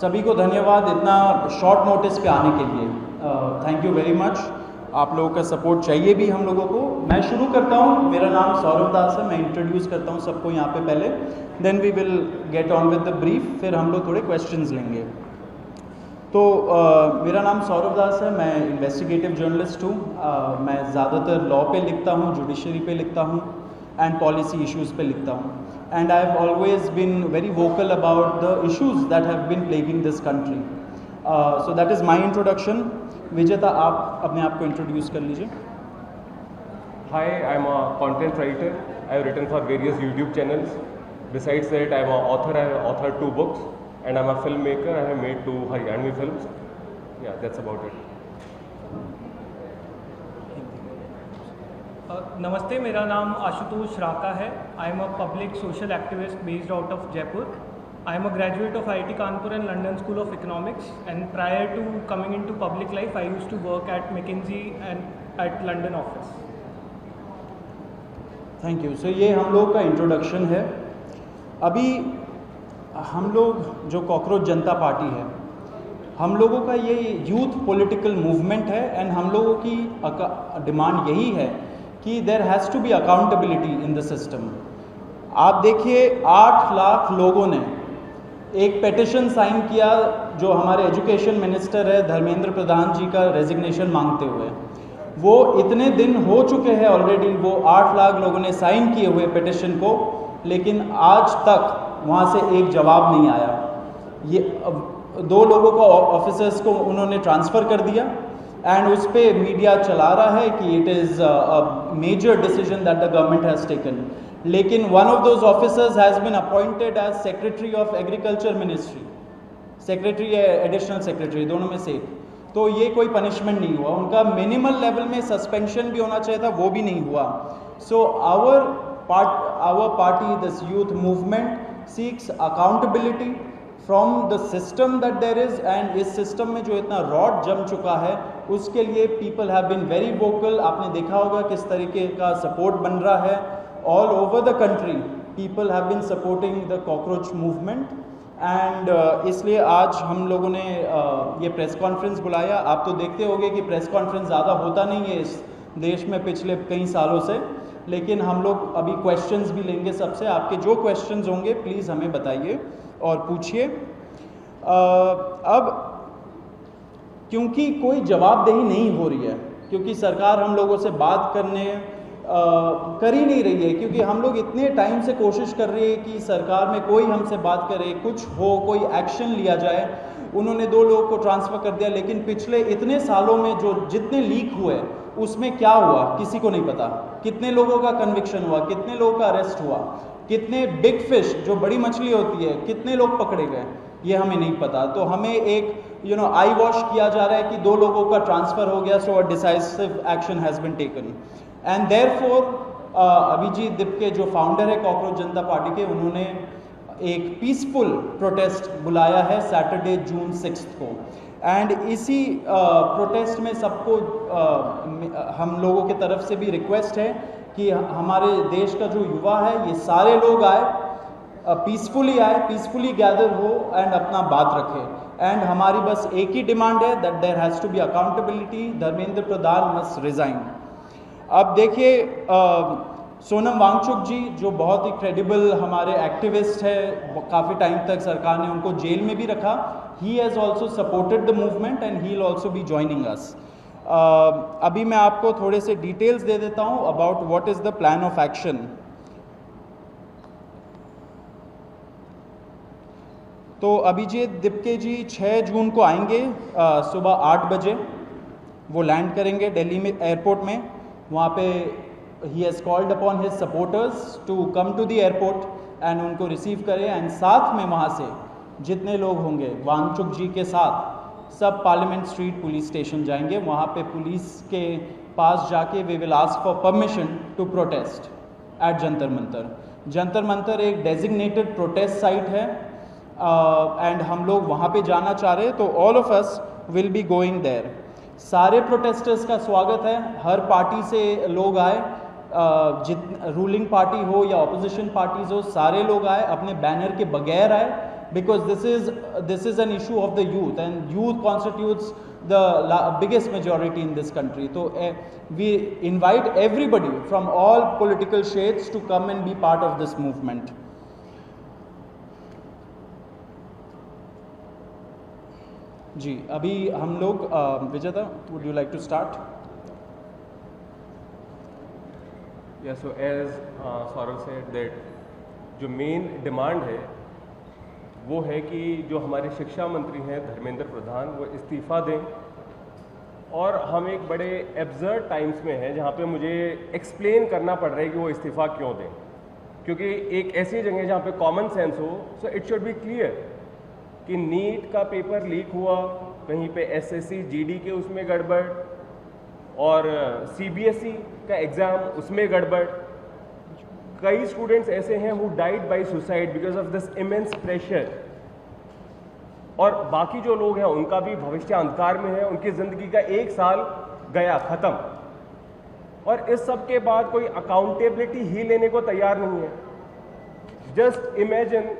सभी को धन्यवाद इतना शॉर्ट नोटिस पे आने के लिए। Thank you very much. आप लोगों का सपोर्ट चाहिए भी हम लोगों को। मैं शुरू करता हूँ। मेरा नाम सौरभ दास है। मैं इंट्रोड्यूस करता हूँ सबको यहाँ पे पहले, then we will get on with the brief, फिर हम लोग थोड़े क्वेश्चंस लेंगे। तो मेरा नाम सौरभ दास है। मैं इन्वेस्टिगेटिव जर्नलिस्ट हूँ। मैं ज़्यादातर लॉ पे लिखता हूँ, जुडिशरी पे लिखता हूँ एंड पॉलिसी इश्यूज़ पे लिखता हूँ। And I have always been very vocal about the issues that have been plaguing this country. So that is my introduction. Vijeta, आप अपने आप को इंट्रोड्यूस कर लीजिए। Hi, I'm a content writer. I have written for various YouTube channels. Besides that, I'm an author. I have authored 2 books, and I'm a filmmaker. I have made 2 Haryanvi films. Yeah, that's about it. नमस्ते, मेरा नाम आशुतोष राका है। I am a public social activist based out of Jaipur. I am a graduate of IIT Kanpur and London School of Economics, and prior to coming into public life, I used to work at McKinsey and at London office. Thank you. So ये हम लोग का introduction है। अभी हम लोग जो cockroach जनता party है, हम लोगों का ये यूथ पॉलिटिकल मूवमेंट है एंड हम लोगों की डिमांड यही है कि there has to be accountability in the system. आप देखिए 8 लाख लोगों ने एक पेटिशन साइन किया जो हमारे एजुकेशन मिनिस्टर है धर्मेंद्र प्रधान जी का रेजिग्नेशन मांगते हुए। वो इतने दिन हो चुके हैं ऑलरेडी, वो 8 लाख लोगों ने साइन किए हुए पेटिशन को, लेकिन आज तक वहाँ से एक जवाब नहीं आया। ये 2 लोगों को ऑफिसर्स को उन्होंने ट्रांसफ़र कर दिया एंड उस पर मीडिया चला रहा है कि it is a major decision that the government has taken. लेकिन one of those officers has been appointed as secretary of agriculture ministry, secretary या एडिशनल सेक्रेटरी, दोनों में से एक। तो ये कोई पनिशमेंट नहीं हुआ। उनका मिनिमल लेवल में सस्पेंशन भी होना चाहिए था, वो भी नहीं हुआ। So our party, this youth movement seeks accountability from the system that there is, and इस सिस्टम में जो इतना रॉड जम चुका है उसके लिए people have been very vocal. आपने देखा होगा किस तरीके का सपोर्ट बन रहा है all over the country. People have been supporting the cockroach movement and इसलिए आज हम लोगों ने ये प्रेस कॉन्फ्रेंस बुलाया। आप तो देखते होंगे कि प्रेस कॉन्फ्रेंस ज़्यादा होता नहीं है इस देश में पिछले कई सालों से, लेकिन हम लोग अभी क्वेश्चंस भी लेंगे सबसे। आपके जो क्वेश्चंस होंगे प्लीज़ हमें बताइए और पूछिए। अब क्योंकि कोई जवाबदेही नहीं हो रही है, क्योंकि सरकार हम लोगों से बात कर ही नहीं रही है, क्योंकि हम लोग इतने टाइम से कोशिश कर रहे हैं कि सरकार में कोई हमसे बात करे, कुछ हो, कोई एक्शन लिया जाए। उन्होंने 2 लोगों को ट्रांसफ़र कर दिया, लेकिन पिछले इतने सालों में जो जितने लीक हुए उसमें क्या हुआ किसी को नहीं पता। कितने लोगों का कन्विक्शन हुआ, कितने लोगों का अरेस्ट हुआ, कितने बिग फिश जो बड़ी मछली होती है कितने लोग पकड़े गए, ये हमें नहीं पता। तो हमें एक आई वॉश किया जा रहा है कि 2 लोगों का ट्रांसफ़र हो गया, so a decisive action has been taken. And therefore Abhijit Dipke जो फाउंडर है कॉकरोच जनता पार्टी के, उन्होंने एक पीसफुल प्रोटेस्ट बुलाया है सैटरडे जून 6 को। एंड इसी प्रोटेस्ट में सबको हम लोगों की तरफ से भी रिक्वेस्ट है कि हमारे देश का जो युवा है ये सारे लोग आए, पीसफुली आए, पीसफुली गैदर हो एंड अपना बात रखें। एंड हमारी बस एक ही डिमांड है that there has to be accountability, Dharmendra Pradhan must resign. अब देखिए सोनम वांगचुक जी जो बहुत ही क्रेडिबल हमारे एक्टिविस्ट है, काफ़ी टाइम तक सरकार ने उनको जेल में भी रखा। He has also supported the movement and he will also be joining us. अभी मैं आपको थोड़े से डिटेल्स दे देता हूँ about what is the plan of action. तो अभिजीत दिपके जी 6 जून को आएंगे सुबह 8 बजे। वो लैंड करेंगे दिल्ली में एयरपोर्ट में। वहाँ पे ही has called upon his supporters to come to the airport and उनको रिसीव करें। एंड साथ में वहाँ से जितने लोग होंगे वांगचुक जी के साथ सब पार्लियामेंट स्ट्रीट पुलिस स्टेशन जाएंगे। वहाँ पे पुलिस के पास जाके we will ask for permission to protest at Jantar Mantar. Jantar Mantar एक डेजिग्नेटेड प्रोटेस्ट साइट है एंड हम लोग वहाँ पे जाना चाह रहे हैं, तो all of us will be going there. सारे प्रोटेस्टर्स का स्वागत है, हर पार्टी से लोग आए, रूलिंग पार्टी हो या ऑपोजिशन पार्टीज हो, सारे लोग आए, अपने बैनर के बगैर आए because this is an issue of the youth, and youth constitutes the biggest majority in this country. So we invite everybody from all political shades to come and be part of this movement. जी, अभी हम लोग विजेता, would you like to start? Yeah, so as Saurav said that जो main demand है वो है कि जो हमारे शिक्षा मंत्री हैं धर्मेंद्र प्रधान वो इस्तीफ़ा दें, और हम एक बड़े एब्जर्ड टाइम्स में हैं जहाँ पे मुझे एक्सप्लेन करना पड़ रहा है कि वो इस्तीफ़ा क्यों दें, क्योंकि एक ऐसी जगह जहाँ पे कॉमन सेंस हो, so it should be clear कि नीट का पेपर लीक हुआ, कहीं पे एसएससी जीडी के उसमें गड़बड़, और सीबीएसई का एग्ज़ाम उसमें गड़बड़। कई स्टूडेंट्स ऐसे हैं who died by suicide because of this immense pressure, और बाकी जो लोग हैं उनका भी भविष्य अंधकार में है, उनकी ज़िंदगी का 1 साल गया ख़त्म, और इस सब के बाद कोई अकाउंटेबिलिटी ही लेने को तैयार नहीं है। जस्ट इमेजिन,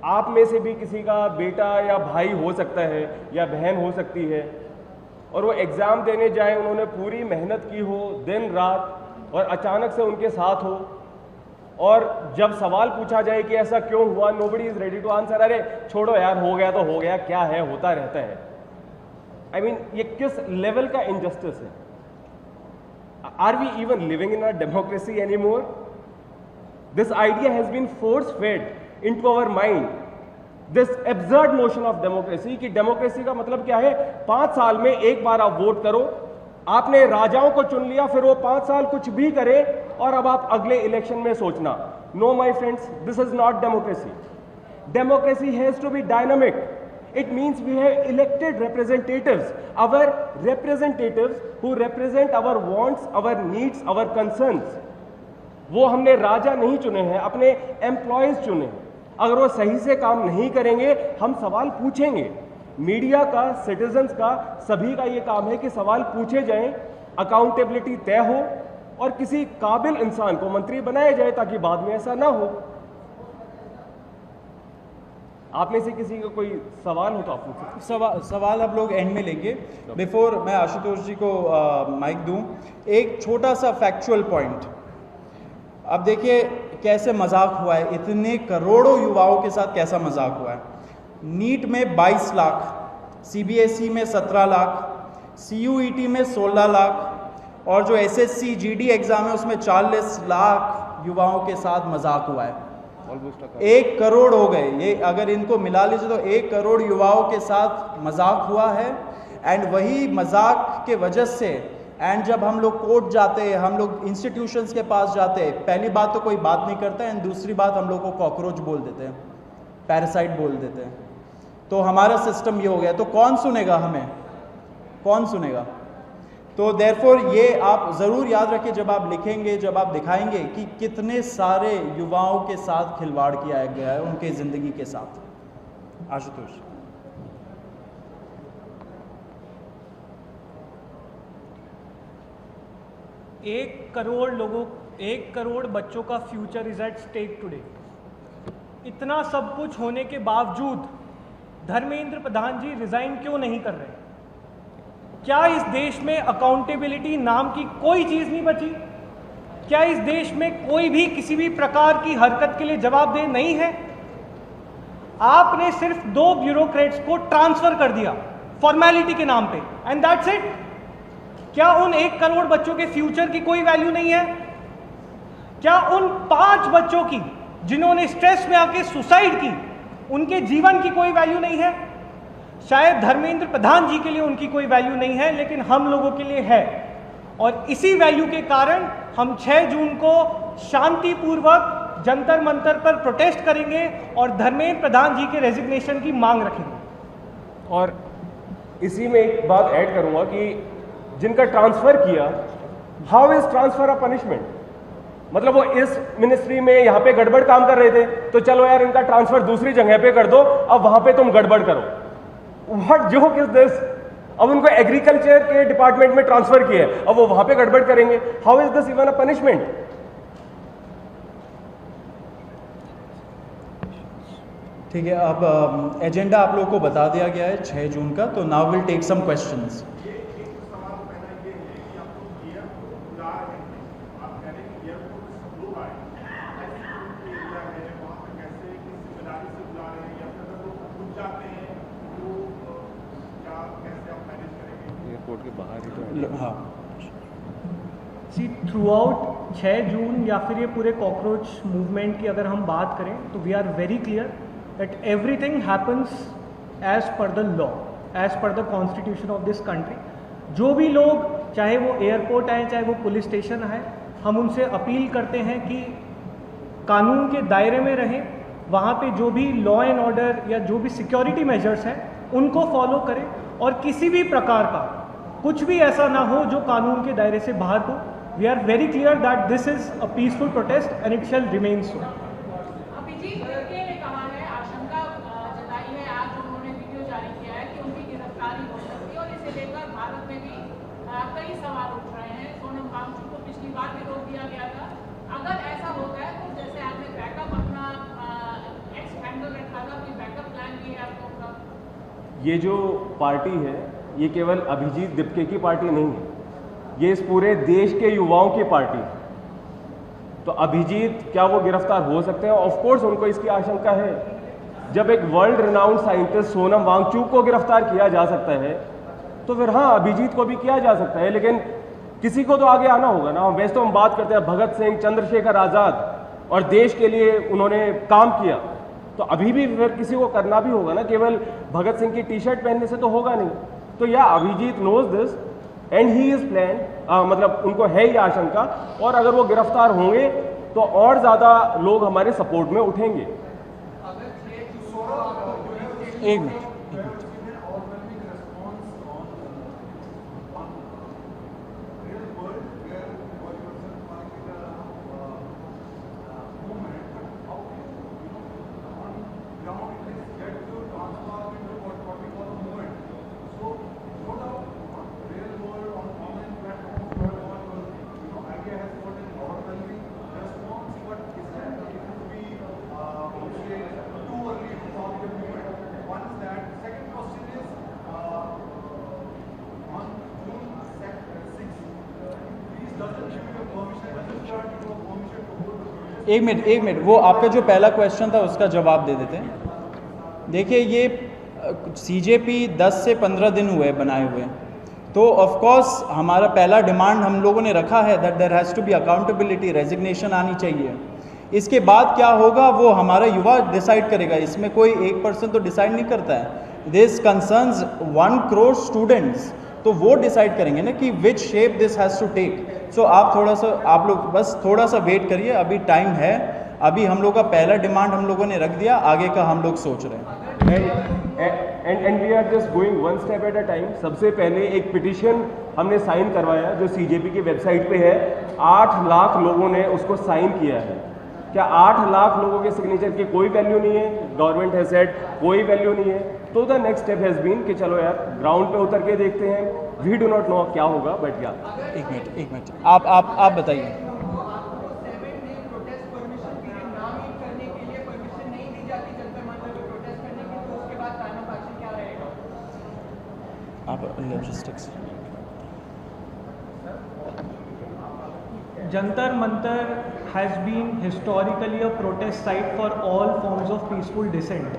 आप में से भी किसी का बेटा या भाई हो सकता है या बहन हो सकती है, और वो एग्ज़ाम देने जाए, उन्होंने पूरी मेहनत की हो दिन रात, और अचानक से उनके साथ हो, और जब सवाल पूछा जाए कि ऐसा क्यों हुआ, nobody is ready to answer. अरे छोड़ो यार, हो गया तो हो गया, क्या है, होता रहता है। आई मीन ये किस लेवल का इनजस्टिस है? Are we even living in a democracy any more? This idea has been force fed into our mind, this absurd notion of democracy कि डेमोक्रेसी का मतलब क्या है, 5 साल में एक बार आप वोट करो, आपने राजाओं को चुन लिया, फिर वो 5 साल कुछ भी करे, और अब आप अगले इलेक्शन में सोचना। No my friends, this is not democracy. Democracy has to be dynamic. It means we have elected representatives, our representatives who represent our wants, our needs, our concerns। वो हमने राजा नहीं चुने हैं, अपने एम्प्लॉयज चुने हैं। अगर वो सही से काम नहीं करेंगे, हम सवाल पूछेंगे। मीडिया का, सिटीजन्स का, सभी का ये काम है कि सवाल पूछे जाएं, अकाउंटेबिलिटी तय हो, और किसी काबिल इंसान को मंत्री बनाया जाए ताकि बाद में ऐसा ना हो। आप में से किसी का कोई सवाल हो तो आप पूछें। सवाल अब लोग एंड में लेंगे। बिफोर मैं आशुतोष जी को माइक दूं, एक छोटा सा फैक्चुअल पॉइंट। अब देखिए कैसे मजाक हुआ है, इतने करोड़ों युवाओं के साथ कैसा मजाक हुआ है। नीट में 22 लाख, सीबीएसई में 17 लाख, सीयूईटी में 16 लाख, और जो एसएससी जीडी एग्जाम है उसमें 40 लाख युवाओं के साथ मजाक हुआ है। 1 करोड़ हो गए ये, अगर इनको मिला लीजिए तो 1 करोड़ युवाओं के साथ मजाक हुआ है। एंड वही मजाक के वजह से, एंड जब हम लोग कोर्ट जाते हैं, हम लोग इंस्टीट्यूशंस के पास जाते हैं, पहली बात तो कोई बात नहीं करता है, एंड दूसरी बात हम लोग को कॉकरोच बोल देते हैं, पैरासाइट बोल देते हैं। तो हमारा सिस्टम ये हो गया, तो कौन सुनेगा हमें, कौन सुनेगा? तो देयरफॉर ये आप ज़रूर याद रखिए जब आप लिखेंगे, जब आप दिखाएंगे कि कितने सारे युवाओं के साथ खिलवाड़ किया गया है, उनके ज़िंदगी के साथ। आशुतोष। एक करोड़ बच्चों का future is at stake today. इतना सब कुछ होने के बावजूद धर्मेंद्र प्रधान जी रिजाइन क्यों नहीं कर रहे? क्या इस देश में अकाउंटेबिलिटी नाम की कोई चीज नहीं बची? क्या इस देश में कोई भी किसी भी प्रकार की हरकत के लिए जवाबदेह नहीं है? आपने सिर्फ 2 ब्यूरोक्रेट्स को ट्रांसफर कर दिया फॉर्मेलिटी के नाम पे, एंड दैट्स इट। क्या उन 1 करोड़ बच्चों के फ्यूचर की कोई वैल्यू नहीं है? क्या उन 5 बच्चों की जिन्होंने स्ट्रेस में आके सुसाइड की, उनके जीवन की कोई वैल्यू नहीं है? शायद धर्मेंद्र प्रधान जी के लिए उनकी कोई वैल्यू नहीं है, लेकिन हम लोगों के लिए है। और इसी वैल्यू के कारण हम 6 जून को शांतिपूर्वक जंतर मंतर पर प्रोटेस्ट करेंगे और धर्मेंद्र प्रधान जी के रेजिग्नेशन की मांग रखेंगे। और इसी में एक बात ऐड करूंगा कि जिनका ट्रांसफर किया, how is transfer a punishment? मतलब वो इस मिनिस्ट्री में यहाँ पे गड़बड़ काम कर रहे थे, तो चलो यार इनका ट्रांसफर दूसरी जगह पे कर दो, अब वहां पे तुम गड़बड़ करो। What joke is this? अब उनको एग्रीकल्चर के डिपार्टमेंट में ट्रांसफर किया है, अब वो वहां पे गड़बड़ करेंगे। How is this even a punishment? ठीक है, अब एजेंडा आप लोगों को बता दिया गया है 6 जून का, तो now will take some questions. Airport के बाहर ही तो हाँ, सी थ्रू आउट 6 जून या फिर ये पूरे कॉकरोच मूवमेंट की अगर हम बात करें तो we are very clear that everything happens as per the law, as per the constitution of this country. जो भी लोग, चाहे वो एयरपोर्ट आए चाहे वो पुलिस स्टेशन आए, हम उनसे अपील करते हैं कि कानून के दायरे में रहें, वहाँ पे जो भी लॉ एंड ऑर्डर या जो भी सिक्योरिटी मेजर्स हैं उनको फॉलो करें, और किसी भी प्रकार का कुछ भी ऐसा ना हो जो कानून के दायरे से बाहर हो। We are very clear that this is a peaceful protest and it shall remain so. Abhijit Tipke ने कहा है, आशंका जताई है, आज उन्होंने वीडियो जारी किया है कि उनकी गिरफ्तारी हो सकती है, और इसे लेकर भारत में भी कई सवाल उठ रहे हैं। सोनम वांगचुक को पिछली बार भी रोक दिया गया था। अगर ऐसा होता है तो जैसे आपने बैकअप अपना एक्स हैंडल रखा था, कोई बैकअप प्लान भी है आप लोगों का? ये जो पार्टी है ये केवल अभिजीत तिपके की पार्टी नहीं है, ये इस पूरे देश के युवाओं की पार्टी है। तो अभिजीत क्या वो गिरफ्तार हो सकते हैं? ऑफ कोर्स उनको इसकी आशंका है। जब एक world renowned scientist Sonam Wangchuk को गिरफ्तार किया जा सकता है तो फिर हाँ, अभिजीत को भी किया जा सकता है, लेकिन किसी को तो आगे आना होगा ना। वैसे तो हम बात करते हैं भगत सिंह, चंद्रशेखर आज़ाद, और देश के लिए उन्होंने काम किया, तो अभी भी फिर किसी को करना भी होगा ना। केवल भगत सिंह की टी शर्ट पहनने से तो होगा नहीं। तो या Abhijit knows this and he is plan, मतलब उनको है ये आशंका, और अगर वो गिरफ्तार होंगे तो और ज़्यादा लोग हमारे सपोर्ट में उठेंगे। एक मिनट। एक मिनट, वो आपका जो पहला क्वेश्चन था उसका जवाब दे देते हैं। देखिए, ये सीजेपी 10 से 15 दिन हुए बनाए हुए, तो ऑफ कोर्स हमारा पहला डिमांड हम लोगों ने रखा है that there has to be accountability, resignation आनी चाहिए। इसके बाद क्या होगा वो हमारा युवा डिसाइड करेगा, इसमें कोई एक पर्सन तो डिसाइड नहीं करता है। दिस कंसर्न्स 1 करोड़ स्टूडेंट्स, तो वो डिसाइड करेंगे ना कि which shape this has to take. So आप लोग बस थोड़ा सा वेट करिए, अभी टाइम है। अभी हम लोग का पहला डिमांड हम लोगों ने रख दिया, आगे का हम लोग सोच रहे हैं। And we are just going 1 step at a time. सबसे पहले एक पिटिशन हमने साइन करवाया जो सीजेपी की वेबसाइट पे है। 8 लाख लोगों ने उसको साइन किया है। क्या 8 लाख लोगों के सिग्नेचर की कोई वैल्यू नहीं है? गवर्नमेंट हैज सेड कोई वैल्यू नहीं है। तो the next step has been कि चलो यार ग्राउंड पे उतर के देखते हैं। वी डू नॉट नो क्या होगा, बट या एक मिनट आप बताइए। आप logistics Jantar Mantar has been historically a protest site for all forms of peaceful dissent.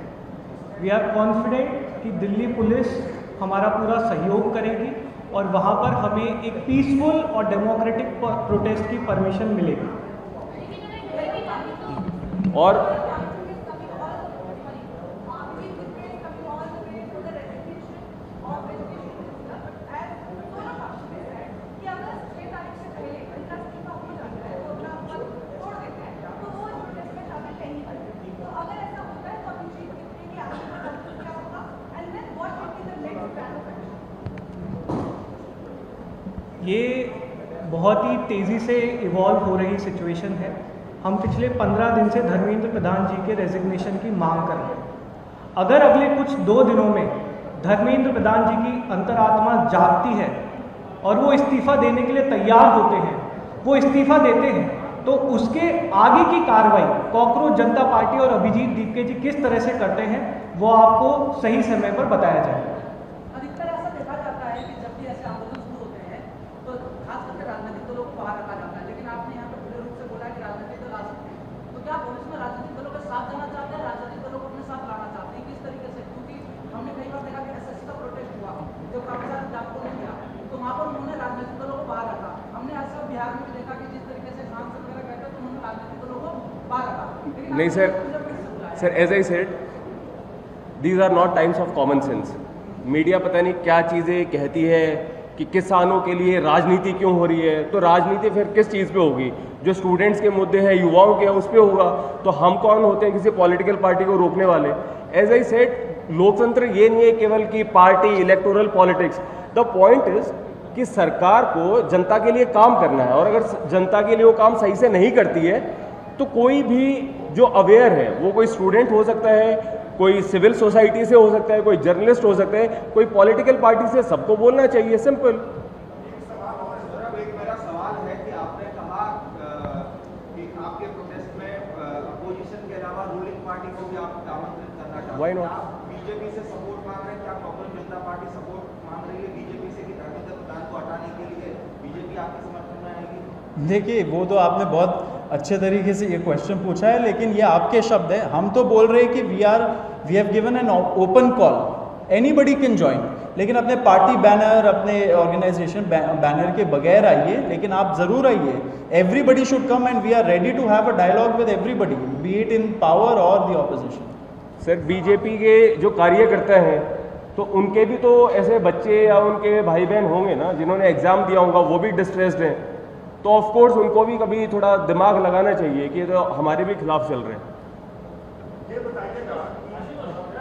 We are confident कि दिल्ली पुलिस हमारा पूरा सहयोग करेगी और वहाँ पर हमें एक पीसफुल और डेमोक्रेटिक प्रोटेस्ट की परमिशन मिलेगी। और ये बहुत ही तेज़ी से इवॉल्व हो रही सिचुएशन है। हम पिछले 15 दिन से धर्मेंद्र प्रधान जी के रेजिग्नेशन की मांग कर रहे हैं। अगर अगले कुछ 2 दिनों में धर्मेंद्र प्रधान जी की अंतरात्मा जागती है और वो इस्तीफ़ा देने के लिए तैयार होते हैं, वो इस्तीफ़ा देते हैं, तो उसके आगे की कार्रवाई कॉकरोच जनता पार्टी और अभिजीत दीपके जी किस तरह से करते हैं वो आपको सही समय पर बताया जाएगा। अधिकतर ऐसा देखा जाता है कि जब भी ऐसे आंदोलन शुरू होते हैं तो खास करके राजनीतिक दलों को बाहर रखा जाता है, लेकिन आपने यहाँ पर खुले रूप से बोला कि राजनीतिक दल आ सकते हैं, तो क्या पुलिस में राजनीतिक दलों के साथ जाना चाहते हैं, राजनीतिक दलों को अपने साथ लाना चाहते हैं, किस तरीके से? क्योंकि हमने कई बार देखा कि एसएससी का प्रोटेस्ट हुआ जो काफी सारे जागरूक नहीं किया, तो वहाँ पर उन्होंने राजनीतिक दलों को बाहर रखा। हमने ऐसा बिहार में भी देखा कि जिस तरीके से सांसद वगैरह कहते तो उन्होंने राजनीतिक दलों को बाहर रखा। नहीं sir, as I said, these are not times of common sense. Media पता नहीं क्या चीज़ें कहती है कि किसानों के लिए राजनीति क्यों हो रही है, तो राजनीति फिर किस चीज़ पे होगी? जो स्टूडेंट्स के मुद्दे हैं, युवाओं के हैं, उस पर होगा। तो हम कौन होते हैं किसी पॉलिटिकल पार्टी को रोकने वाले? एज आई सेड, लोकतंत्र ये नहीं है केवल कि party, electoral politics. The point is कि सरकार को जनता के लिए काम करना है, और अगर जनता के लिए वो काम सही से नहीं करती है तो कोई भी जो अवेयर है, वो कोई स्टूडेंट हो सकता है, कोई सिविल सोसाइटी से हो सकता है, कोई जर्नलिस्ट हो सकता है, कोई पॉलिटिकल पार्टी से, सबको बोलना चाहिए। सिंपल। एक मेरा सवाल है कि आपने कहा कि आपके प्रोटेस्ट में अपोजिशन के अलावा रूलिंग पार्टी को भी आप आमंत्रित करना चाहते हैं। Why not? आप बीजेपी से सपोर्ट मांग रहे हैं, क्या कांग्रेस जनता पार्टी सपोर्ट मांग रही है बीजेपी से कि धर्मेंद्र प्रधान को हटाने के लिए बीजेपी आपके समर्थन में आएगी? देखिए, वो तो आपने बहुत अच्छे तरीके से ये क्वेश्चन पूछा है, लेकिन ये आपके शब्द हैं। हम तो बोल रहे हैं कि we have given an open call, anybody can join, लेकिन अपने पार्टी बैनर, अपने ऑर्गेनाइजेशन बैनर के बगैर आइए, लेकिन आप ज़रूर आइए। Everybody should come and we are ready to have a dialogue with everybody, be it in power और द ऑपोजिशन। सर, बीजेपी के जो कार्यकर्ता हैं तो उनके भी तो ऐसे बच्चे या उनके भाई बहन होंगे ना जिन्होंने एग्ज़ाम दिया होगा, वो भी डिस्ट्रेस्ड हैं, तो ऑफ कोर्स उनको भी कभी थोड़ा दिमाग लगाना चाहिए कि तो हमारे भी खिलाफ चल रहे हैं। ये बताइएगा,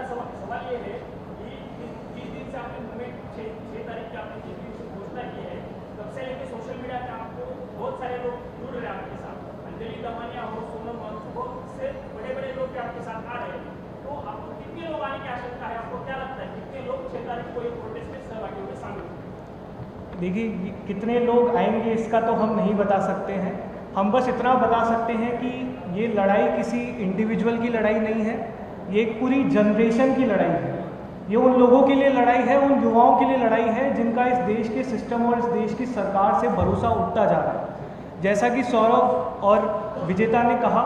सवाल ये है कि जिस दिन से आपने 6 तारीख की आपने जिस दिन से घोषणा की है, तब से लेकर सोशल मीडिया पे आपको बहुत सारे लोग जुड़ रहे हैं आपके साथ, अंजलि दमानिया हो, सोनम वांगचुक हो, इससे बड़े लोग भी आपके साथ आ रहे हैं, तो आपको कितने लोग आने की आशंका है? आपको क्या लगता है कितने लोग 6 तारीख को ये प्रोटेस्ट में सहभागी होंगे, शामिल? देखिए, कितने लोग आएंगे इसका तो हम नहीं बता सकते हैं। हम बस इतना बता सकते हैं कि ये लड़ाई किसी इंडिविजुअल की लड़ाई नहीं है, ये एक पूरी जनरेशन की लड़ाई है। ये उन लोगों के लिए लड़ाई है, उन युवाओं के लिए लड़ाई है जिनका इस देश के सिस्टम और इस देश की सरकार से भरोसा उठता जा रहा है। जैसा कि सौरभ और विजेता ने कहा,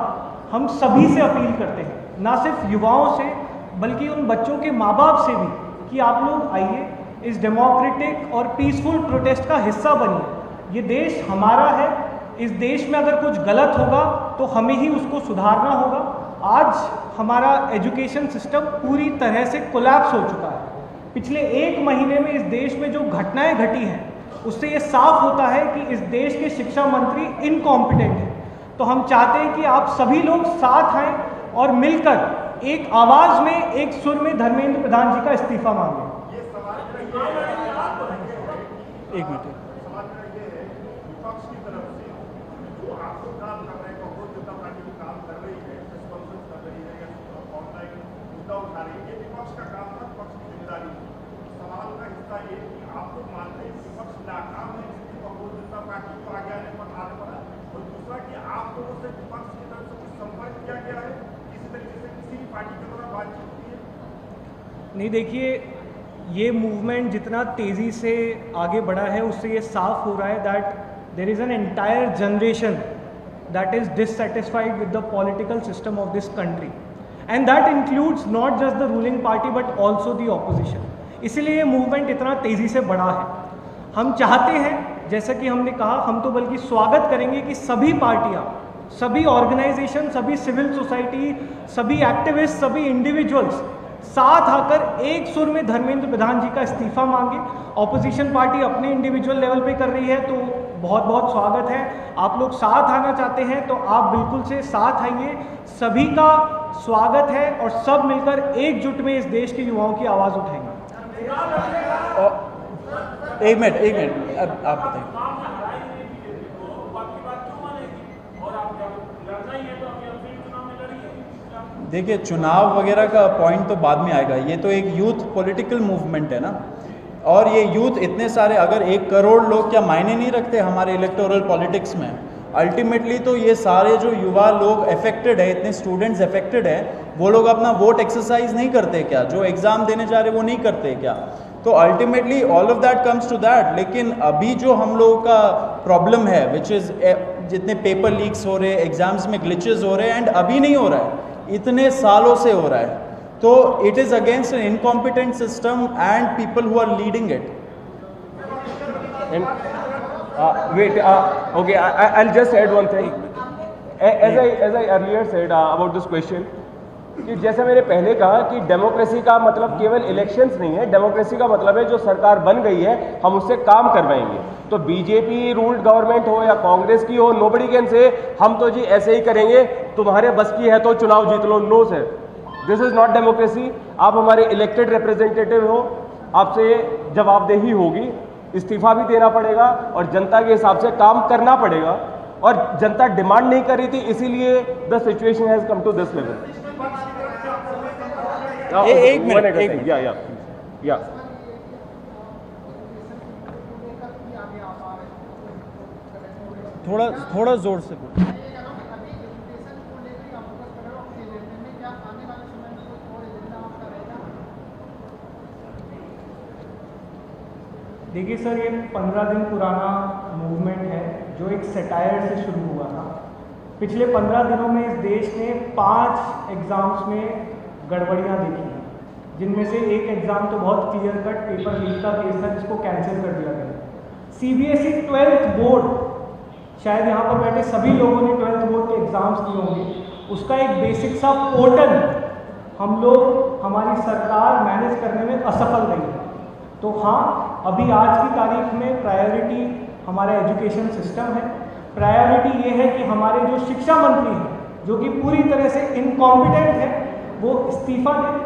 हम सभी से अपील करते हैं, ना सिर्फ युवाओं से बल्कि उन बच्चों के माँ बाप से भी, कि आप लोग आइए, इस डेमोक्रेटिक और पीसफुल प्रोटेस्ट का हिस्सा बनिए। ये देश हमारा है, इस देश में अगर कुछ गलत होगा तो हमें ही उसको सुधारना होगा। आज हमारा एजुकेशन सिस्टम पूरी तरह से कोलैप्स हो चुका है। पिछले 1 महीने में इस देश में जो घटनाएं घटी हैं उससे ये साफ होता है कि इस देश के शिक्षा मंत्री इनकॉम्पिटेंट हैं। तो हम चाहते हैं कि आप सभी लोग साथ आएँ और मिलकर एक आवाज़ में, एक सुर में धर्मेंद्र प्रधान जी का इस्तीफा मांगें। एक मिनट। सवाल मेरा ये है, विपक्ष की तरफ से जो आपको काम कर रहे हैं, कांग्रेस जनता पार्टी जो काम कर रही है, प्रेस कॉन्फ्रेंस कर रही है या ऑनलाइन मुद्दा उठा रही है, ये विपक्ष का काम था, विपक्ष की जिम्मेदारी है। सवाल का हिस्सा ये कि आप लोग मानते हैं कि विपक्ष नाकाम है, इसलिए कांग्रेस जनता पार्टी को आगे आने पर पड़ा, और दूसरा कि आप लोगों से विपक्ष की तरफ से कुछ संपर्क किया गया है, किसी तरीके से किसी भी पार्टी के द्वारा बातचीत की है? नहीं, देखिए, ये मूवमेंट जितना तेज़ी से आगे बढ़ा है उससे ये साफ हो रहा है that there is an entire generation that is dissatisfied with the political system of this country, and that includes not just the ruling party but also the opposition. इसीलिए ये मूवमेंट इतना तेज़ी से बढ़ा है। हम चाहते हैं, जैसा कि हमने कहा, हम तो बल्कि स्वागत करेंगे कि सभी पार्टियाँ, सभी ऑर्गेनाइजेशन, सभी सिविल सोसाइटी, सभी एक्टिविस्ट, सभी इंडिविजुअल्स साथ आकर एक सुर में धर्मेंद्र प्रधान जी का इस्तीफा मांगे। ऑपोजिशन पार्टी अपने इंडिविजुअल लेवल पे कर रही है तो बहुत बहुत स्वागत है। आप लोग साथ आना चाहते हैं तो आप बिल्कुल से साथ आइए, सभी का स्वागत है और सब मिलकर एकजुट में इस देश के युवाओं की आवाज़ उठाएंगे। एक मिनट, आप बताइए। देखिए, चुनाव वगैरह का पॉइंट तो बाद में आएगा, ये तो एक यूथ पॉलिटिकल मूवमेंट है ना, और ये यूथ इतने सारे, अगर 1 करोड़ लोग क्या मायने नहीं रखते हमारे इलेक्टोरल पॉलिटिक्स में? अल्टीमेटली तो ये सारे जो युवा लोग अफेक्टेड है, इतने स्टूडेंट्स अफेक्टेड है, वो लोग अपना वोट एक्सरसाइज नहीं करते क्या? जो एग्ज़ाम देने जा रहे वो नहीं करते क्या? तो ultimately all of that comes to that. लेकिन अभी जो हम लोगों का प्रॉब्लम है विच इज़ जितने पेपर लीक्स हो रहे हैं, एग्जाम्स में ग्लिचेस हो रहे हैं, एंड अभी नहीं हो रहा है, इतने सालों से हो रहा है, तो it is against an incompetent system and people who are leading it. Okay, I'll just add one thing. As I earlier said about this question, कि जैसे मैंने पहले कहा कि डेमोक्रेसी का मतलब केवल इलेक्शंस नहीं है, डेमोक्रेसी का मतलब है जो सरकार बन गई है हम उससे काम करवाएंगे। तो बीजेपी रूल्ड गवर्नमेंट हो या कांग्रेस की हो, नोबडी कैन से हम तो जी ऐसे ही करेंगे, तुम्हारे बस की है तो चुनाव जीत लो। No sir, this is not democracy. आप हमारे इलेक्टेड रिप्रेजेंटेटिव हो, आपसे जवाबदेही होगी, इस्तीफा भी देना पड़ेगा और जनता के हिसाब से काम करना पड़ेगा। और जनता डिमांड नहीं कर रही थी, इसीलिए the situation has come to this level. एक मिनट, या थोड़ा जोर से बोलो। देखिए सर, ये 15 दिन पुराना मूवमेंट है जो एक सटायर से शुरू हुआ था। पिछले 15 दिनों में इस देश ने 5 एग्ज़ाम्स में गड़बड़ियाँ देखी हैं, जिनमें से एक एग्ज़ाम तो बहुत क्लियर कट पेपर लीक का केस था जिसको कैंसिल कर दिया गया। CBSE 12th बोर्ड, शायद यहाँ पर बैठे सभी लोगों ने 12th बोर्ड के एग्ज़ाम्स दिए होंगे, उसका एक बेसिक सा पोर्टल हम लोग, हमारी सरकार मैनेज करने में असफल रही है। तो हाँ, अभी आज की तारीख में प्रायोरिटी हमारा एजुकेशन सिस्टम है। प्रायोरिटी ये है कि हमारे जो शिक्षा मंत्री हैं, जो कि पूरी तरह से इनकॉम्पिटेंट है, वो इस्तीफा दें।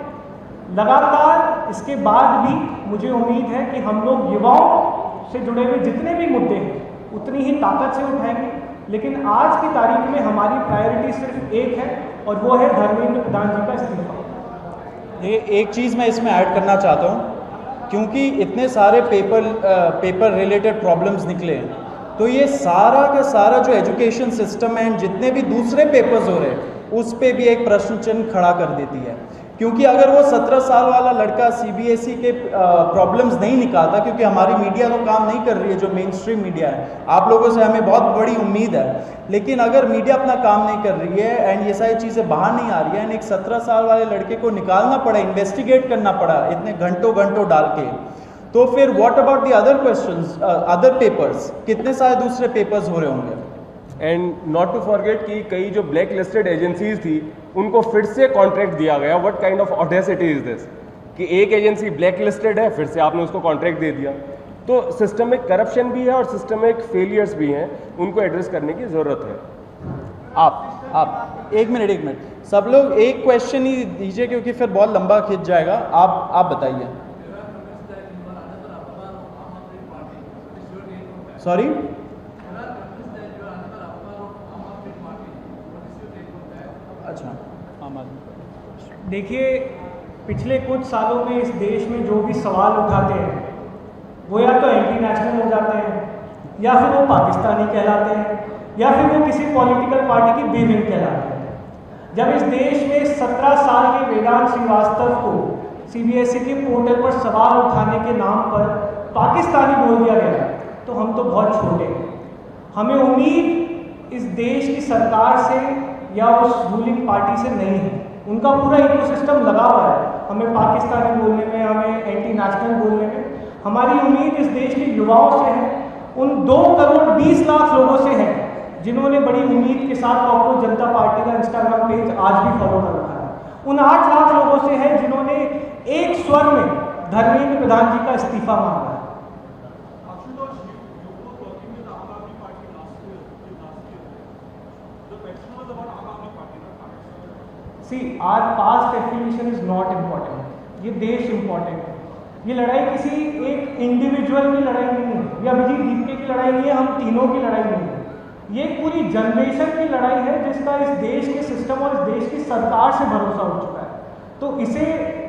लगातार इसके बाद भी मुझे उम्मीद है कि हम लोग युवाओं से जुड़े हुए जितने भी मुद्दे हैं उतनी ही ताकत से उठाएंगे। लेकिन आज की तारीख में हमारी प्रायोरिटी सिर्फ एक है और वो है धर्मेंद्र प्रधान जी का इस्तीफा। ये एक चीज़ मैं इसमें ऐड करना चाहता हूँ, क्योंकि इतने सारे पेपर रिलेटेड प्रॉब्लम्स निकले हैं, तो ये सारा का सारा जो एजुकेशन सिस्टम है, जितने भी दूसरे पेपर्स हो रहे हैं, उस पे भी एक प्रश्न चिन्ह खड़ा कर देती है। क्योंकि अगर वो 17 साल वाला लड़का CBSE के प्रॉब्लम्स नहीं निकालता, क्योंकि हमारी मीडिया तो काम नहीं कर रही है, जो मेन स्ट्रीम मीडिया है, आप लोगों से हमें बहुत बड़ी उम्मीद है, लेकिन अगर मीडिया अपना काम नहीं कर रही है एंड ये सारी चीज़ें बाहर नहीं आ रही है, एंड एक 17 साल वाले लड़के को निकालना पड़ा, इन्वेस्टिगेट करना पड़ा इतने घंटों डाल के, तो फिर what about the other questions, other papers, कितने सारे दूसरे पेपर्स हो रहे होंगे। एंड नॉट टू फॉरगेट कि कई जो ब्लैक लिस्टेड एजेंसीज थी उनको फिर से कॉन्ट्रैक्ट दिया गया। What kind of audacity is this कि एक एजेंसी ब्लैक लिस्टेड है, फिर से आपने उसको कॉन्ट्रैक्ट दे दिया। तो सिस्टमिक करप्शन भी है और सिस्टमिक फेलियर्स भी हैं, उनको एड्रेस करने की ज़रूरत है। आप एक मिनट, सब लोग एक क्वेश्चन ही दीजिए क्योंकि फिर बहुत लंबा खिंच जाएगा। आप बताइए। सॉरी, अच्छा, आम आदमी। देखिए, पिछले कुछ सालों में इस देश में जो भी सवाल उठाते हैं वो या तो एंटी नेशनल हो जाते हैं, या फिर वो पाकिस्तानी कहलाते हैं, या फिर वो किसी पॉलिटिकल पार्टी की बेविंग कहलाते हैं। जब इस देश में 17 साल के वेदांत श्रीवास्तव को CBSE के पोर्टल पर सवाल उठाने के नाम पर पाकिस्तानी बोल दिया गया, तो हम तो बहुत छोटे हैं। हमें उम्मीद इस देश की सरकार से या उस रूलिंग पार्टी से नहीं है, उनका पूरा इकोसिस्टम लगा हुआ है हमें पाकिस्तानी बोलने में, हमें एंटी नेशनल बोलने में। हमारी उम्मीद इस देश के युवाओं से है, उन 2 करोड़ 20 लाख लोगों से है जिन्होंने बड़ी उम्मीद के साथ कॉकरोच जनता पार्टी का इंस्टाग्राम पेज आज भी फॉलो कर रखा है। उन 8 लाख लोगों से है जिन्होंने एक स्वर में धर्मेंद्र प्रधान जी का इस्तीफा मांगा है। See, our past affiliation is not important. ये देश इम्पोर्टेंट है। ये लड़ाई किसी एक इंडिविजुअल की लड़ाई नहीं है, ये अभिजीत दीपके की लड़ाई नहीं है, हम तीनों की लड़ाई नहीं है। ये पूरी जनरेशन की लड़ाई है जिसका इस देश के सिस्टम और इस देश की सरकार से भरोसा हो चुका है। तो इसे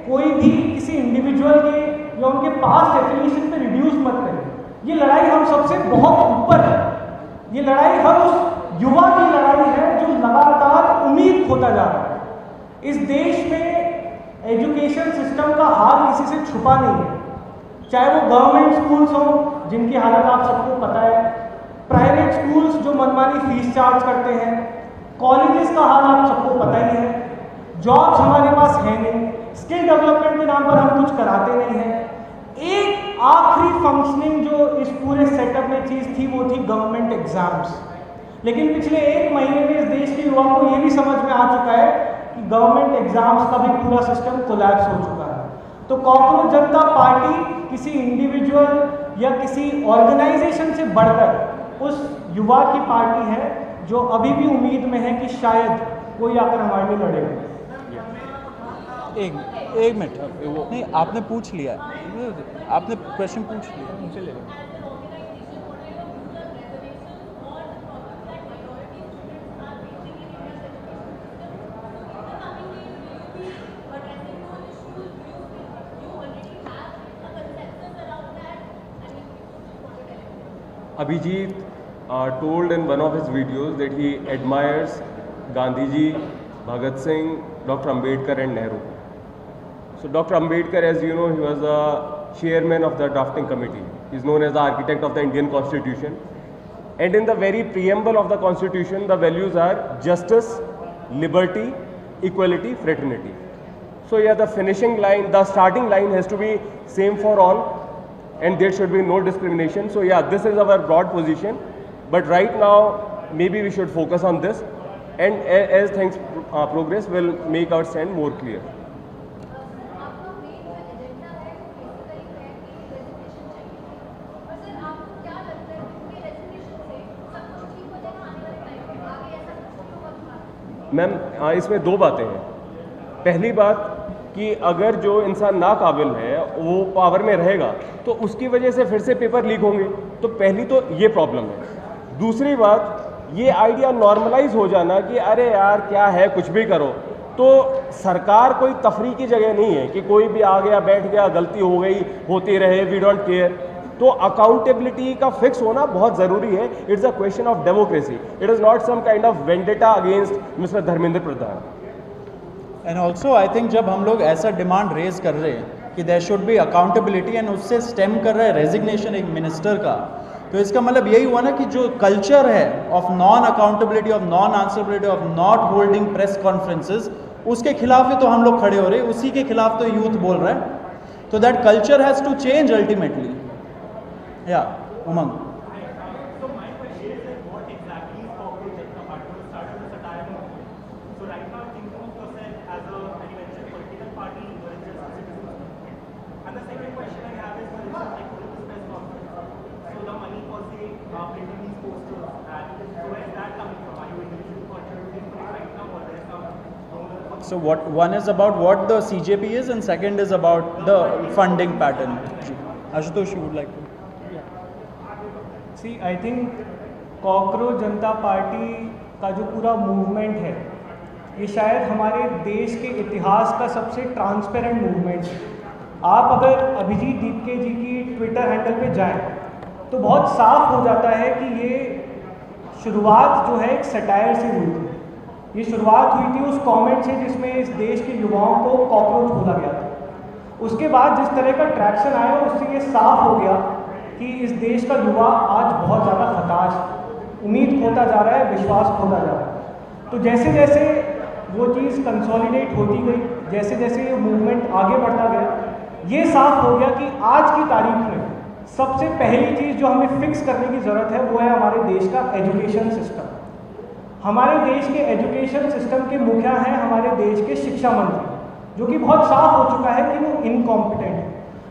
कोई भी किसी इंडिविजुअल के या उनके पास्ट एफिलिएशन पे रिड्यूस मत करें। ये लड़ाई हम सबसे बहुत ऊपर है। ये लड़ाई हर उस युवा की लड़ाई है जो लगातार उम्मीद खोता जा रहा है। इस देश में एजुकेशन सिस्टम का हाल किसी से छुपा नहीं है, चाहे वो गवर्नमेंट स्कूल्स हों जिनकी हालत आप सबको पता है, प्राइवेट स्कूल्स जो मनमानी फीस चार्ज करते हैं, कॉलेजेस का हाल आप सबको पता ही है, जॉब्स हमारे पास है नहीं, स्किल डेवलपमेंट के नाम पर हम कुछ कराते नहीं हैं। एक आखिरी फंक्शनिंग जो इस पूरे सेटअप में चीज़ थी वो थी गवर्नमेंट एग्जाम्स। लेकिन पिछले 1 महीने में इस देश के युवा को ये भी समझ में आ चुका है कि गवर्नमेंट एग्जाम्स का भी पूरा सिस्टम कोलैप्स हो चुका है। तो कॉकरोच जनता पार्टी किसी इंडिविजुअल या किसी ऑर्गेनाइजेशन से बढ़कर उस युवा की पार्टी है जो अभी भी उम्मीद में है कि शायद कोई आकर हमारे लिए लड़ेगा। एक मिनट, नहीं आपने पूछ लिया, आपने क्वेश्चन पूछ लिया, मुझे ले लो। Abhijit told in one of his videos that he admires Gandhi ji, Bhagat Singh, Dr. Ambedkar and Nehru. So Dr. Ambedkar, as you know, he was the chairman of the drafting committee. He is known as the architect of the Indian Constitution. And in the very preamble of the Constitution, the values are justice, liberty, equality, fraternity. So yeah, the finishing line, the starting line has to be same for all. And there should be no discrimination. So yeah, this is our broad position, but right now maybe we should focus on this, and as things progress, we'll make our stand more clear. Ma'am इसमें 2 बातें हैं। पहली बात कि अगर जो इंसान नाकाबिल है वो पावर में रहेगा तो उसकी वजह से फिर से पेपर लीक होंगे, तो पहली तो ये प्रॉब्लम है। दूसरी बात, ये आइडिया नॉर्मलाइज हो जाना कि अरे यार क्या है कुछ भी करो, तो सरकार कोई तफरी की जगह नहीं है कि कोई भी आ गया बैठ गया, गलती हो गई होती रहे, वी डोंट केयर। तो अकाउंटेबिलिटी का फिक्स होना बहुत ज़रूरी है। It's a question of democracy, it is not some kind of vendetta against mister Dharmendra Pradhan. And also I think जब हम लोग ऐसा डिमांड रेज कर रहे हैं कि there should be accountability and उससे स्टेम कर रहा है रेजिग्नेशन एक मिनिस्टर का, तो इसका मतलब यही हुआ ना कि जो कल्चर है of non accountability, of non answerability, of not holding press conferences, उसके खिलाफ ही तो हम लोग खड़े हो रहे हैं, उसी के खिलाफ तो यूथ बोल रहा है। तो that culture has to change ultimately. या Umang, So one is about what the CJP is and second is about the funding pattern. Ashutosh, you would like to? See, I think cockroach Janata party का जो पूरा movement है ये शायद हमारे देश के इतिहास का सबसे ट्रांसपेरेंट मूवमेंट है। आप अगर अभिजीत दीपके जी की ट्विटर हैंडल पे जाएं तो बहुत साफ हो जाता है कि ये शुरुआत जो है एक सटायर से हुई थी। ये शुरुआत हुई थी उस कमेंट से जिसमें इस देश के युवाओं को कॉकरोच बोला गया था। उसके बाद जिस तरह का ट्रैक्शन आया उससे ये साफ हो गया कि इस देश का युवा आज बहुत ज़्यादा हताश, उम्मीद खोता जा रहा है, विश्वास खोता जा रहा है। तो जैसे जैसे वो चीज़ कंसोलिडेट होती गई, जैसे जैसे ये मूवमेंट आगे बढ़ता गया, ये साफ हो गया कि आज की तारीख में सबसे पहली चीज़ जो हमें फिक्स करने की ज़रूरत है वो है हमारे देश का एजुकेशन सिस्टम। हमारे देश के एजुकेशन सिस्टम के मुखिया हैं हमारे देश के शिक्षा मंत्री, जो कि बहुत साफ हो चुका है कि वो इनकॉम्पिटेंट है।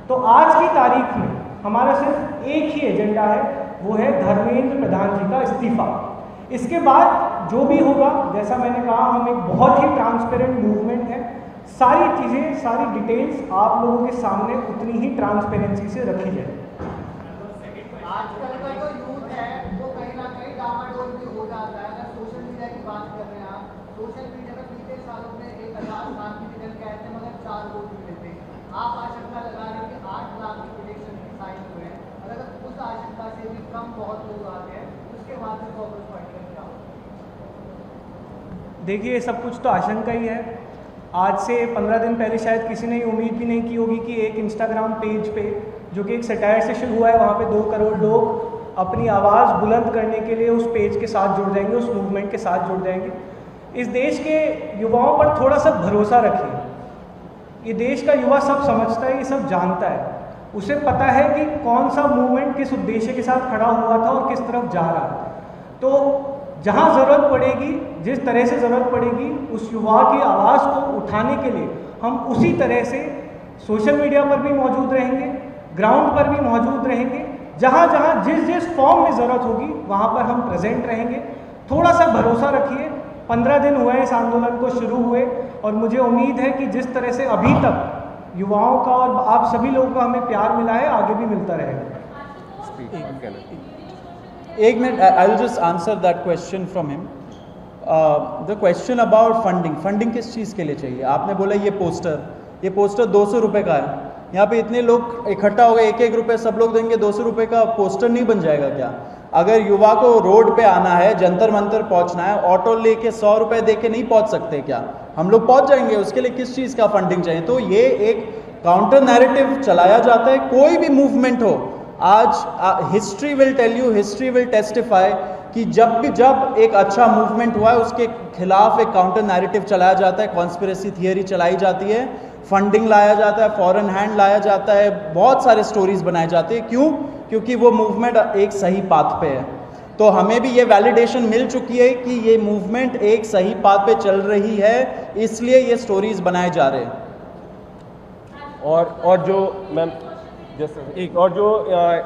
तो आज की तारीख में हमारा सिर्फ एक ही एजेंडा है, वो है धर्मेंद्र प्रधान जी का इस्तीफा। इसके बाद जो भी होगा, जैसा मैंने कहा, हम एक बहुत ही ट्रांसपेरेंट मूवमेंट है। सारी चीज़ें, सारी डिटेल्स आप लोगों के सामने उतनी ही ट्रांसपेरेंसी से रखी जाए। आजकल का जो यूथ है वो कहीं ना कहीं डामाडोल भी हो जाता है। अगर सोशल मीडिया की बात कर रहे हैं आप, सोशल मीडिया में बीते सालों में 1000 लाख की टिकट कहते हैं मगर 4 वोट भी मिलते हैं। आप आशंका लगा रहे हो कि 8 लाख की प्रेडिक्शन साइन हुए हैं, और अगर उस आशंका से भी कम बहुत लोग आते हैं उसके बाद में कॉकरोच पार्टी का क्या होगा? देखिए, सब कुछ तो आशंका ही है। आज से 15 दिन पहले शायद किसी ने उम्मीद भी नहीं की होगी कि एक इंस्टाग्राम पेज पे, जो कि एक सटायर से शुरू हुआ है, वहाँ पे 2 करोड़ लोग अपनी आवाज़ बुलंद करने के लिए उस पेज के साथ जुड़ जाएंगे, उस मूवमेंट के साथ जुड़ जाएंगे। इस देश के युवाओं पर थोड़ा सा भरोसा रखिए। ये देश का युवा सब समझता है, ये सब जानता है। उसे पता है कि कौन सा मूवमेंट किस उद्देश्य के साथ खड़ा हुआ था और किस तरफ जा रहा है। तो जहाँ ज़रूरत पड़ेगी, जिस तरह से ज़रूरत पड़ेगी, उस युवा की आवाज़ को उठाने के लिए हम उसी तरह से सोशल मीडिया पर भी मौजूद रहेंगे, ग्राउंड पर भी मौजूद रहेंगे। जहाँ जहाँ जिस जिस फॉर्म में ज़रूरत होगी वहाँ पर हम प्रेजेंट रहेंगे। थोड़ा सा भरोसा रखिए। 15 दिन हुए इस आंदोलन को शुरू हुए और मुझे उम्मीद है कि जिस तरह से अभी तक युवाओं का और आप सभी लोगों का हमें प्यार मिला है, आगे भी मिलता रहेगा। एक minute, I will just answer that question from him. The question about funding किस चीज़ के लिए चाहिए? आपने बोला ये पोस्टर 200 रुपये का है। यहाँ पे इतने लोग इकट्ठा हो गए, 1-1 रुपये सब लोग देंगे, 200 रुपये का पोस्टर नहीं बन जाएगा क्या? अगर युवा को रोड पे आना है, जंतर मंतर पहुंचना है, ऑटो लेके 100 रुपये दे के नहीं पहुंच सकते क्या? हम लोग पहुंच जाएंगे। उसके लिए किस चीज़ का फंडिंग चाहिए? तो ये एक काउंटर नैरेटिव चलाया जाता है। कोई भी मूवमेंट हो, आज history will tell you, history will testify कि जब एक अच्छा मूवमेंट हुआ है उसके खिलाफ एक काउंटर नैरेटिव चलाया जाता है, कॉन्स्पिरेसी थियरी चलाई जाती है, फंडिंग लाया जाता है, फॉरेन हैंड लाया जाता है, बहुत सारे स्टोरीज बनाए जाते हैं। क्यों? क्योंकि वो मूवमेंट एक सही पाथ पे है। तो हमें भी ये वैलिडेशन मिल चुकी है कि ये मूवमेंट एक सही पाथ पे चल रही है, इसलिए ये स्टोरीज बनाए जा रहे हैं। और जो मैम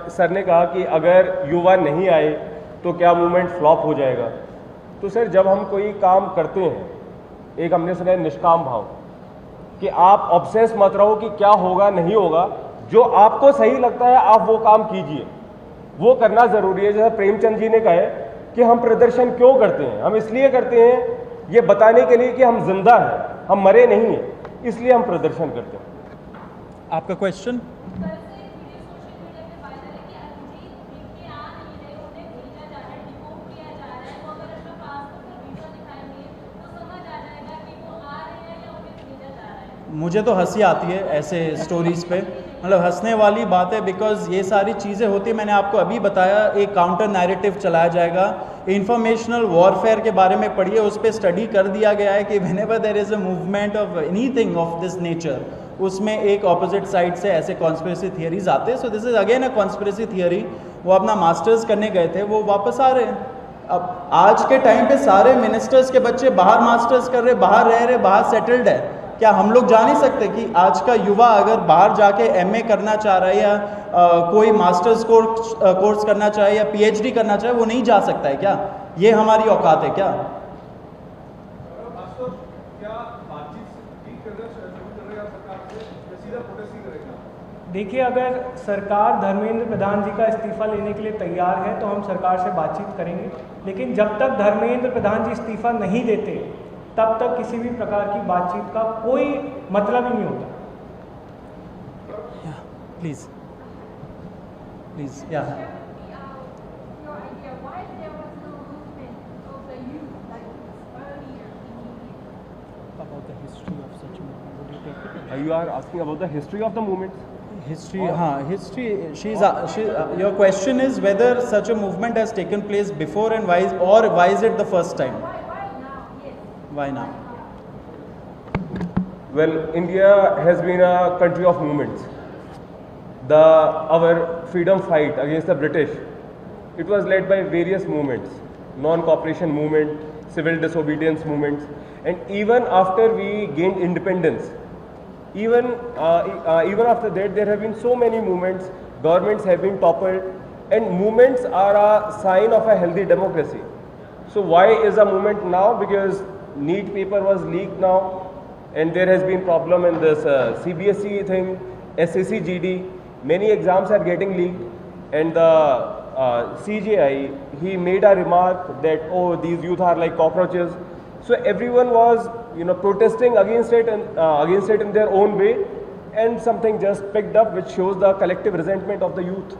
सर ने कहा कि अगर युवा नहीं आए तो क्या मूवमेंट फ्लॉप हो जाएगा। तो सर, जब हम कोई काम करते हैं, एक हमने सुना है निष्काम भाव, कि आप ऑब्सेस मत रहो कि क्या होगा नहीं होगा, जो आपको सही लगता है आप वो काम कीजिए, वो करना ज़रूरी है। जैसे प्रेमचंद जी ने कहा है कि हम प्रदर्शन क्यों करते हैं, हम इसलिए करते हैं ये बताने के लिए कि हम जिंदा हैं, हम मरे नहीं हैं, इसलिए हम प्रदर्शन करते हैं। आपका क्वेश्चन? मुझे तो हंसी आती है ऐसे स्टोरीज पे, मतलब हंसने वाली बात है, बिकॉज ये सारी चीज़ें होती है। मैंने आपको अभी बताया, एक काउंटर नैरेटिव चलाया जाएगा। इंफॉर्मेशनल वॉरफेयर के बारे में पढ़िए, उस पर स्टडी कर दिया गया है कि whenever there is a movement of anything of this nature, उसमें एक ऑपोजिट साइड से ऐसे कॉन्स्पिरेसी थियरीज आते हैं। So this is again a conspiracy theory. वो अपना मास्टर्स करने गए थे, वो वापस आ रहे हैं। अब आज के टाइम पे सारे मिनिस्टर्स के बच्चे बाहर मास्टर्स कर रहे, बाहर रह रहे, बाहर सेटल्ड है। क्या हम लोग जान नहीं सकते कि आज का युवा अगर बाहर जाके एमए करना चाह रहा है या कोई मास्टर्स कोर्स करना चाहे या पीएचडी करना चाहे, वो नहीं जा सकता है क्या? ये हमारी औकात है क्या? देखिए, अगर सरकार धर्मेंद्र प्रधान जी का इस्तीफा लेने के लिए तैयार है तो हम सरकार से बातचीत करेंगे, लेकिन जब तक धर्मेंद्र प्रधान जी इस्तीफा नहीं देते तब तक किसी भी प्रकार की बातचीत का कोई मतलब ही नहीं होता। प्लीज या about the history of such movement. Would you take it? You are asking about the history of the movement? History, history. Your question is whether such a movement has taken place before and why is it the first time? Why now? Well, India has been a country of movements. Our freedom fight against the British, it was led by various movements, non-cooperation movement, civil disobedience movements, and even after we gained independence, even after that, there have been so many movements, governments have been toppled, and movements are a sign of a healthy democracy. So why is a movement now? Because NEET paper was leaked now, and there has been problem in this CBSE thing, SSC GD, many exams are getting leaked, and the CJI, he made a remark that, oh, these youth are like cockroaches. So everyone was, protesting against it in their own way, and something just picked up which shows the collective resentment of the youth.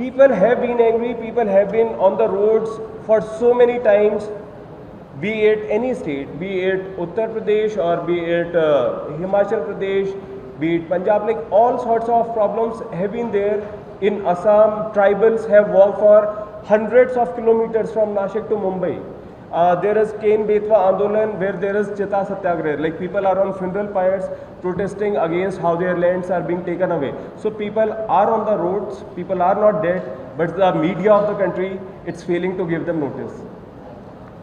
People have been angry, people have been on the roads for so many times, be it any state, be it Uttar Pradesh or be it Himachal Pradesh, be it Punjab, like all sorts of problems have been there. In Assam, tribals have walked for hundreds of kilometers from Nashik to Mumbai. There is Ken Betwa Andolan where there is Chita Satyagraha, like people are on funeral pyres protesting against how their lands are being taken away. So people are on the roads, people are not dead, but the media of the country, it's failing to give them notice.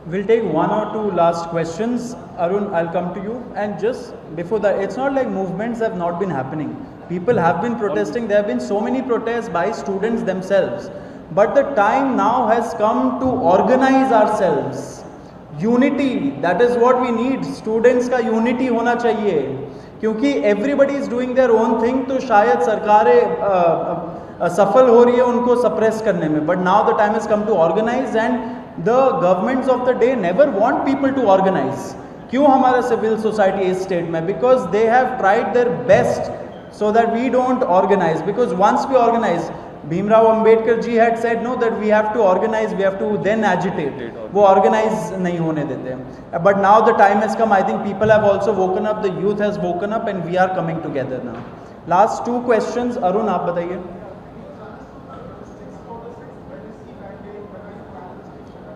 We'll take one or two last questions. Arun, I'll come to you. And just before that, it's not like movements have not been happening. People have been protesting. There have been so many protests by students themselves. But the time now has come to organize ourselves. Unity, that is what we need. Students का unity होना चाहिए. क्योंकि everybody is doing their own thing, तो शायद सरकारें सफल हो रही है उनको suppress करने में. But now the time has come to organize, and the governments of the day never want people to organize. क्यों हमारा civil society is state में? Because they have tried their best so that we don't organize. Because once we organize, Bhimrao Ambedkar ji had said no, that we have to organize, we have to then agitate. वो organize नहीं होने देते. But now the time has come. I think people have also woken up. The youth has woken up, and we are coming together now. Last two questions. Arun, आप बताइए.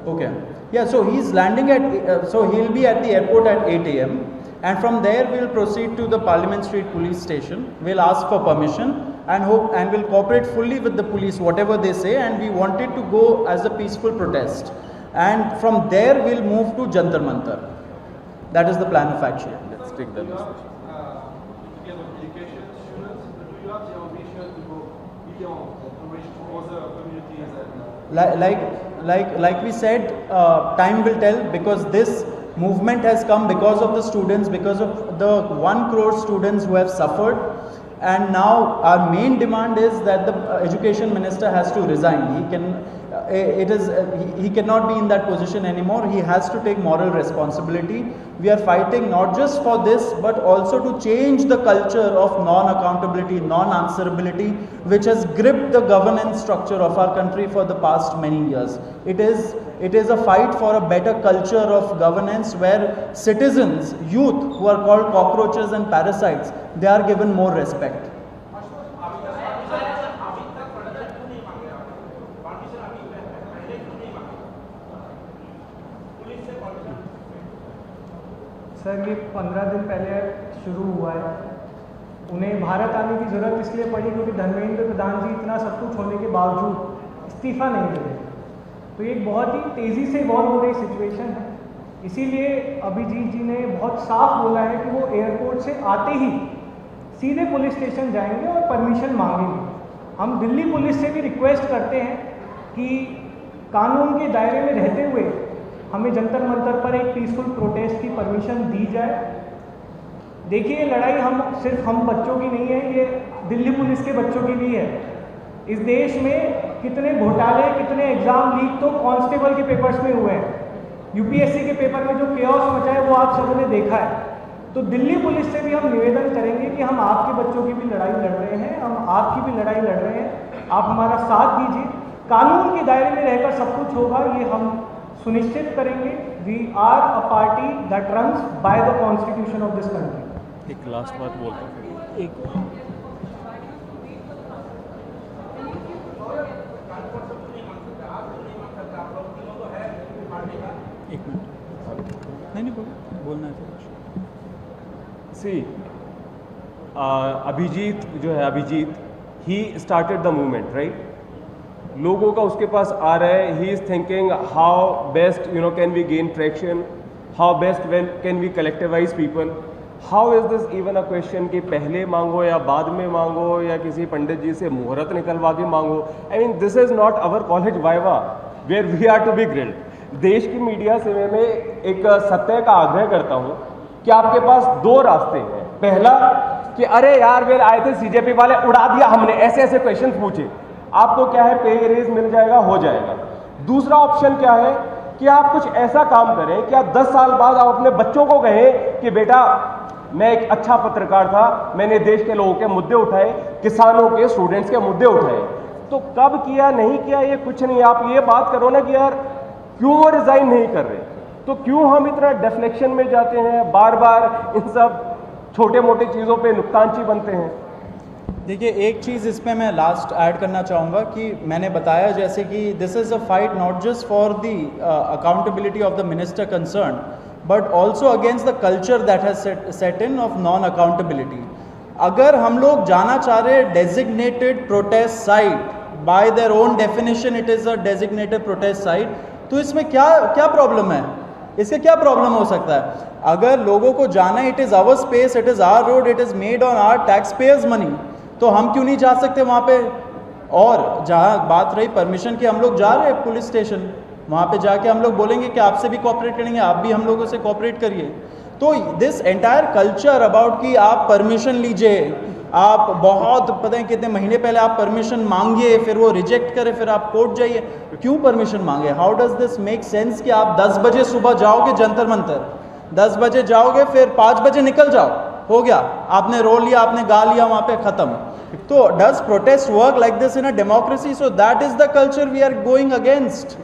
Okay. Yeah, so he's landing at, so he'll be at the airport at 8 a.m. and from there we'll proceed to the Parliament Street police station. We'll ask for permission and we'll cooperate fully with the police, whatever they say, and we want it to go as a peaceful protest. And from there we'll move to Jantar Mantar. That is the plan of action. Let's take the list. Education students, do you have the ambition to go beyond, to reach other communities and like we said, time will tell, because this movement has come because of the students, because of the 1 crore students who have suffered, and now our main demand is that the education minister has to resign. He cannot be in that position anymore. He has to take moral responsibility. We are fighting not just for this, but also to change the culture of non-accountability, non-answerability, which has gripped the governance structure of our country for the past many years. It is a fight for a better culture of governance where citizens, youth who are called cockroaches and parasites, they are given more respect. Sir, ये 15 दिन पहले शुरू हुआ है. उन्हें भारत आने की ज़रूरत इसलिए पड़ी क्योंकि धर्मेंद्र प्रधान जी इतना सब कुछ होने के बावजूद इस्तीफ़ा नहीं दे रहे. तो ये एक बहुत ही तेज़ी से इवॉल्व हो रही सिचुएशन है. इसीलिए अभिजीत जी ने बहुत साफ बोला है कि वो एयरपोर्ट से आते ही सीधे पुलिस स्टेशन जाएंगे और परमिशन मांगेंगे. हम दिल्ली पुलिस से भी रिक्वेस्ट करते हैं कि कानून के दायरे में रहते हुए हमें जंतर मंतर पर एक पीसफुल प्रोटेस्ट की परमिशन दी जाए. देखिए, ये लड़ाई सिर्फ हम बच्चों की नहीं है, ये दिल्ली पुलिस के बच्चों की भी है. इस देश में कितने घोटाले, कितने एग्जाम लीक तो कांस्टेबल के पेपर्स में हुए हैं. यूपीएससी के पेपर में जो केओस मचा है वो आप सबों ने देखा है. तो दिल्ली पुलिस से भी हम निवेदन करेंगे कि हम आपके बच्चों की भी लड़ाई लड़ रहे हैं, हम आपकी भी लड़ाई लड़ रहे हैं, आप हमारा साथ दीजिए. कानून के दायरे में रहकर सब कुछ होगा, ये हम सुनिश्चित करेंगे. We are a party that runs by the constitution of this country. एक लास्ट बात बोलता हूँ. एक मिनट नहीं बोलना है. सी अभिजीत जो है, Abhijit he started the movement, right. लोगों का उसके पास आ रहा है. He is thinking how best can we gain traction, how best well can we collectivise people. How is this even a question कि पहले मांगो या बाद में मांगो या किसी पंडित जी से मुहूर्त निकलवा के मांगो. I mean this is not our college viva where we are to be grilled. देश की मीडिया से मैं एक सत्य का आग्रह करता हूँ कि आपके पास 2 रास्ते हैं. पहला कि अरे यार वे आए थे सीजेपी वाले, उड़ा दिया हमने, ऐसे ऐसे क्वेश्चन पूछे. आपको क्या है, पे रेज मिल जाएगा, हो जाएगा. दूसरा ऑप्शन क्या है कि आप कुछ ऐसा काम करें कि आप 10 साल बाद आप अपने बच्चों को कहें कि बेटा मैं एक अच्छा पत्रकार था, मैंने देश के लोगों के मुद्दे उठाए, किसानों के, स्टूडेंट्स के मुद्दे उठाए. तो कब किया नहीं किया ये कुछ नहीं, आप ये बात करो ना कि यार क्यों वो रिजाइन नहीं कर रहे, तो क्यों हम इतना डिफ्लेक्शन में जाते हैं, बार बार इन सब छोटे मोटे चीज़ों पे नुकतानची बनते हैं। देखिए, एक चीज़ इसमें मैं लास्ट ऐड करना चाहूँगा कि मैंने बताया जैसे कि this is a fight not just for the accountability of the minister concern but also against the culture that has set in of non accountability. अगर हम लोग जाना चाह रहे हैं designated protest site, bye their own definition it is a designated protest site, तो इसमें क्या प्रॉब्लम है? इससे क्या प्रॉब्लम हो सकता है? अगर लोगों को जाना है, it is our space, it is our road, it is made on our tax payers money, तो हम क्यों नहीं जा सकते वहाँ पे? और जहाँ बात रही परमिशन की, हम लोग जा रहे हैं पुलिस स्टेशन, वहाँ पे जाके हम लोग बोलेंगे कि आपसे भी कोऑपरेट करेंगे, आप भी हम लोगों से कोऑपरेट करिए। तो दिस एंटायर कल्चर अबाउट कि आप परमिशन लीजिए, आप बहुत पता है कितने महीने पहले आप परमिशन मांगिए, फिर वो रिजेक्ट करे, फिर आप कोर्ट जाइए, क्यों परमिशन मांगे? How does this make sense कि आप 10 बजे सुबह जाओगे जंतर मंतर, 10 बजे जाओगे, फिर 5 बजे निकल जाओ, हो गया, आपने रो लिया, आपने गा लिया, वहाँ पे ख़त्म। तो does protest work like this in a democracy? So that is the culture we are going against,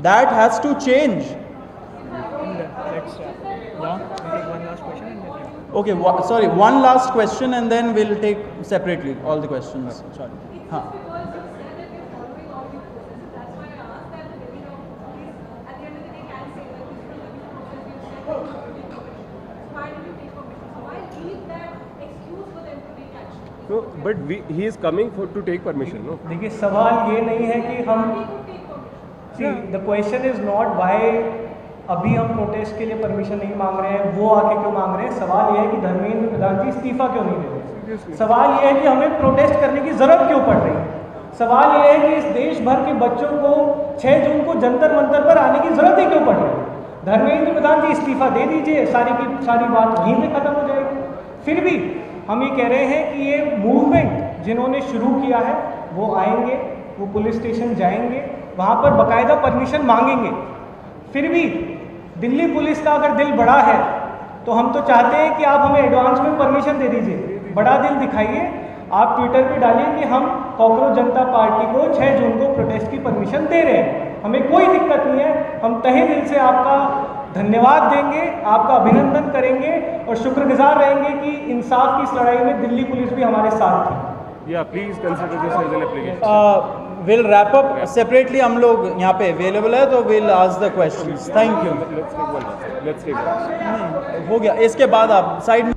that has to change. Okay, sorry, one last question and then we'll take separately all the questions. Sorry. हाँ. So, but he is coming to take permission, no? देखिए, सवाल ये नहीं है कि हम the question is not why अभी हम प्रोटेस्ट के लिए परमिशन नहीं मांग रहे हैं, वो आके क्यों मांग रहे हैं। सवाल ये है कि धर्मेंद्र प्रधान जी इस्तीफा क्यों नहीं दे रहे। सवाल ये है कि हमें प्रोटेस्ट करने की ज़रूरत क्यों पड़ रही है। सवाल ये है कि इस देश भर के बच्चों को 6 जून को जंतर मंतर पर आने की ज़रूरत ही क्यों पड़ रही है। धर्मेंद्र प्रधान जी इस्तीफा दे दीजिए, सारी की सारी बात वहीं पे ख़त्म हो जाएगी। फिर भी हम ये कह रहे हैं कि ये मूवमेंट जिन्होंने शुरू किया है वो आएंगे, वो पुलिस स्टेशन जाएंगे, वहाँ पर बाकायदा परमिशन मांगेंगे। फिर भी दिल्ली पुलिस का अगर दिल बड़ा है तो हम तो चाहते हैं कि आप हमें एडवांस में परमिशन दे दीजिए, बड़ा दिल दिखाइए। आप ट्विटर पे डालिए कि हम कॉकरोच जनता पार्टी को 6 जून को प्रोटेस्ट की परमिशन दे रहे हैं, हमें कोई दिक्कत नहीं है। हम तहे दिल से आपका धन्यवाद देंगे, आपका अभिनंदन करेंगे और शुक्रगुजार रहेंगे कि इंसाफ की इस लड़ाई में दिल्ली पुलिस भी हमारे साथ थी। Yeah, please consider this as an application. We'll wrap up separately, हम लोग यहाँ पे अवेलेबल है तो we'll ask the questions. Thank you. Let's take one. हो गया, इसके बाद आप साइड में